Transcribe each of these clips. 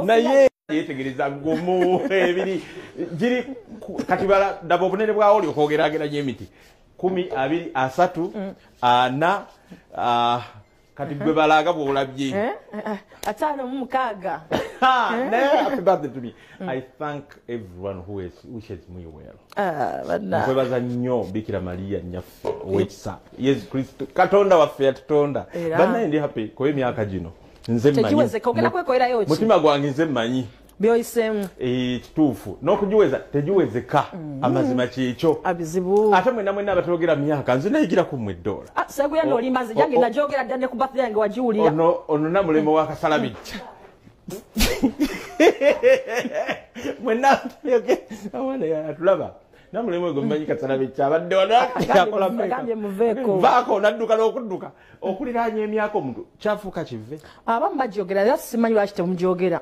naye yetegereza ngomu ebiri giri kati bala dabo bunene bwa oli okwogeragera emiti 10 2 3 4 kati gwe balaga bwolabye atano mu mukaga happy birthday to me. I thank everyone who wishes me well. Nkwebaza nnyo Bikira Maria nyaffe ow'ekisa Yesu Kristo Katonda waffe yatutonda banaye ndi happy kwa emyaka gino nze mmanyi mutima gwange nze mmanyi byoyisemu kituufu n'okugiweza tegiwezeka amazima kyekyo abizibu ate mwena abatogera myaka nze nayigira ku mmwe $. Sseguya n'olimbazi jange najogera ddane ku birthday yange wagiwulira ono namulemo wakasalabijja mwena atulaba namulemo ego mmanyi kasalabijja abadde wanayakola vaako nadduka n'okudduka okuliraanya emyaka omuntu kyafuuka kive abamu bajogera era simanyi lwaki temujogera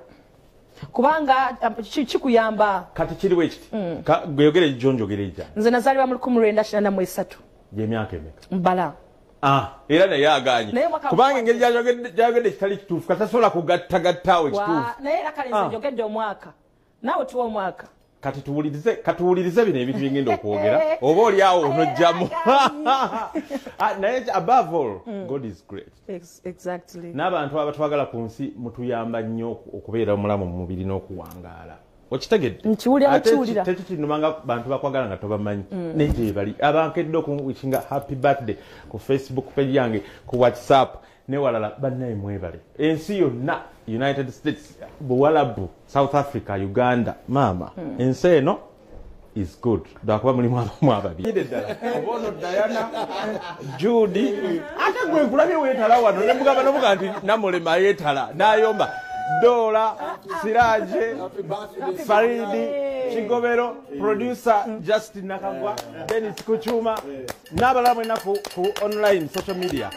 kubanga kikuyamba kati kiriwo ekiti gweyogere jonjogere ejja nze nazaalibwa mu 1983 gy'emyaka emeka mbala era naye aganye kubanga engeri gyayogedde kitali kituufu katasobola kugattagattaawo ekituufu naye era kale nze njogedde omwaka naawe tuwa omwaka kati tuwulirize bino ebintu byengenda okwogera oba oli awo onojjamu naye above all God is great. Exactly. N'abantu abatwagala ku nsi mutuyamba nnyo okubeera omulamu mu mubiri n'okuwangaala okitegedde nkiwulira tekitinumanga bantu bakwagala nga tobamanyi naye bali abankedde okuwishinga happy birthday ku Facebook page yange ku WhatsApp ne walala bannaye mwebale ensi yonna United States Buwalabu South Africa Uganda mama ensi eno is good dakuba mulimu ababiri obono Diana Judy ate gwe kulabye wetala wano ne mugamba nobuga nti namulema yetala nayomba Dola Siraje Faridi Chigobero producer Justin Nakagwa Dennis Kuchuma n'abalala mwena ku online social media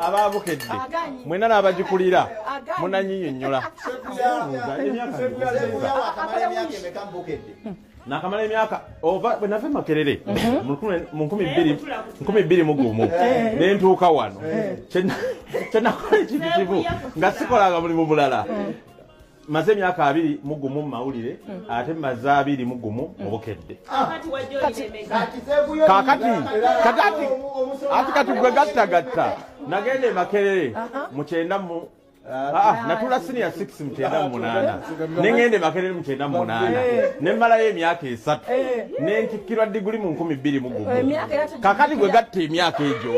ababukedde mwena n'abagikulira munanyinyonnyola nakamala emyaka ova bwe nava Makerere mu 2021 nentuuka wano kyenakola ekintu kivu nga sikolanga mulimu mulala maze emyaka 2 mu gumu mu mawulire ate maze 2 mu gumu mu bukedde kati gwe gattagatta nagende Makerere mu 9 natula senior 6 mu 9 nengende Makerere mu 9 nemmalayo emyaka 3 nentikirwa diguli mu 2021 kakati gwe gatta emyaka egyo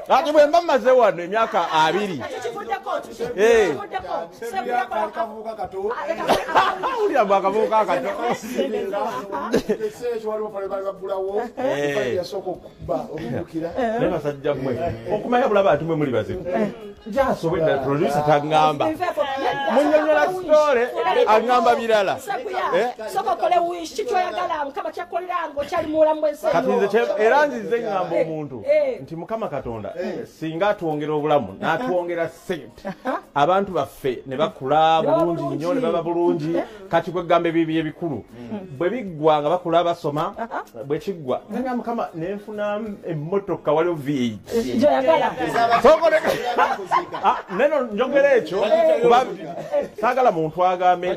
ati bwe mba maze wano emyaka 2 ulya bwakavuuka kato nebasajja mmwe okumanya bulaba ati mwe muli bazibu jasobwedda producer tangamba munyonyola story angamba birala kati nze era nzize ngamba omuntu nti Mukama Katonda singa atuwongera obulamu n'atuwongera sente abantu baffe ne bakula bulungi nnyo ne baba bulungi kati kwegamba ebibye ebikulu bwe biggwa nga bakula basoma bwe kiggwa nga Mukama nenfuna emmotoka waliwo V8 neno njogera ekyo kuba saagala muntu agambe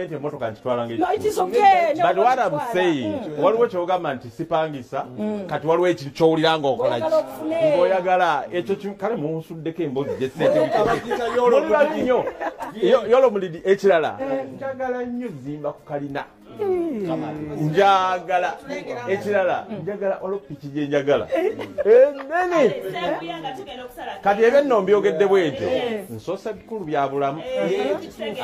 nti emmotoka nkitwala ng'ekituufu but what I'm saying waliwo kyogamba nti sipangisa kati waliwo ekintu kyowulira ng'okola ki ng'oyagala ekyo kale munsuddeko emboozi gyeseetimulira nnyo yolo mulidi ekirala njagala nnyo zimba ku kalina njagala ekirala njagala olopiki gye njagala enene kati ebyo nno mbyogedde bwetyo nsosa bikulu bya bulamu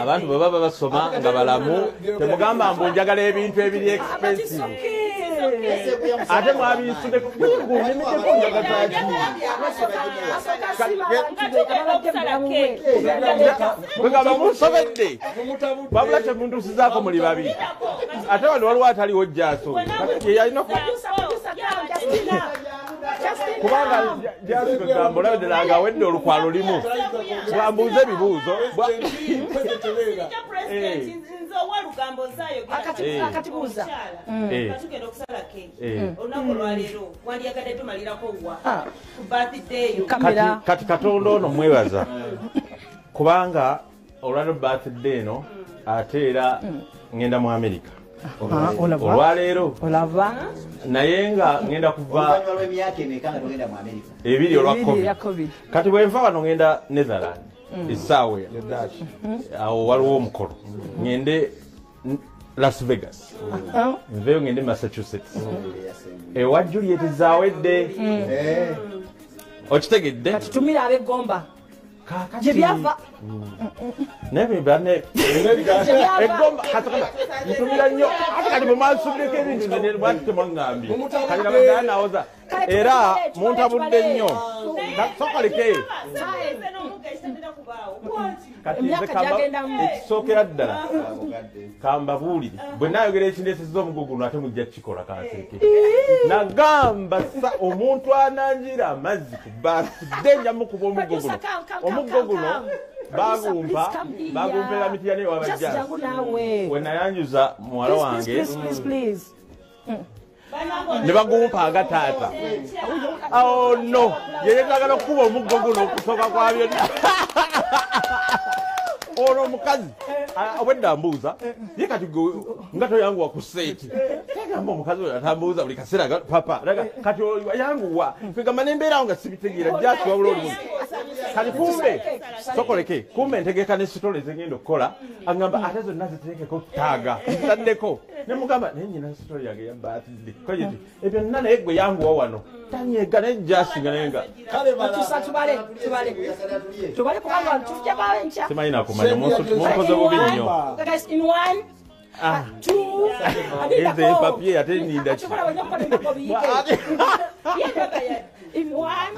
abantu bwe baba basoma nga balamu temugamba mbu njagala ebintu ebiri expensive ate mwabinsuddeko kuyigunimideko njagazaki kwegamba munsobedde wabula temuntuusizaako muli babiri ate wano waliwo ataliwo jjaaso yeyalina kubanga jjaaso kwegamba olabeddelanga awedde olukwalo limu bwambuuza ebibuuzo akatibuuza katugenda okusala keeki olunaku olwaleero wandyagadde tumalirako wa ku birthday kati Katonda ono mwebaza kubanga olwaleero birthday no ate era ngenda mu America olwaleero olava naye nga ngenda kuva ebiri olwa kati bwenva wano ngenda Netherland essaawa awo waliwo omukolo ngende Las Vegas nveyo ngende Massachusetts ewa Juliet zaawedde okitegedde tutumira ab'eggomba gye byava eggomba ntumira nnyo ate kati bwemansubireko ebintu lwaki temwaŋŋambye kati nabagala nawoza era muntabudde nnyo sokoleke ekisookera ddala kambabuulire bwe naayogera ekindeeseza omuguguno ate mujja kukikola kanseke nagamba omuntu ananjira amazzi ku baaside njamukuba omuggo guno bagumpera mitya naye wabajja we nayanjuza muwala wange ne bagumpa agataata oh no yeyetagala okukuba omuggo guno okusooka kwa byonna ono omukazi obwedda mbuuza ye kati nga toyanguwa ku seeti tegamba omukazi oyo atambuuza buli kaseera papa kati yanguwa kwegamba nembeerawo nga sibitegeera jasi wabula oli kati kumbe sokoleke kumbe ntegeka nesitole zengenda okukola agamba ate zonna ziteekeko taaga zitaddeko nemugamba naye nyina sitole yange yambaatidde kojeti ebyo nna naye gwe yanguwa wano tanyega naye jasi nga naye nga tubale kubanga tujja bawenkya simanyi nakumanya munkoze bubi nnyo eze papier ate ninda ki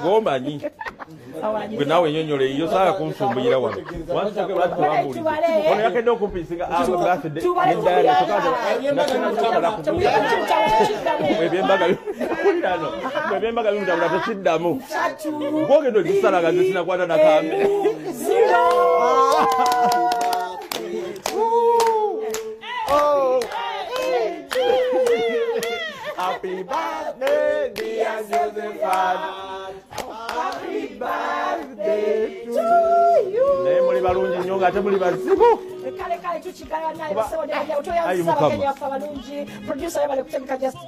gomanyi gwe nawe nyonyole iyo saa kunsumbuyira wano wansoke lwaki tewambuli ono yakedde okumpisinga birthday neddaala ebyembaga bimutabula tekiddamu gwogenda ogisalaga ze sinakwata nakambe Happy birthday, dear Josephat. Happy birthday to you. Naye muli balungi nnyo nga ate muli bazibu. Kale tukigaana naye basobola okutoyanza abalungi producer yabale kutemeka just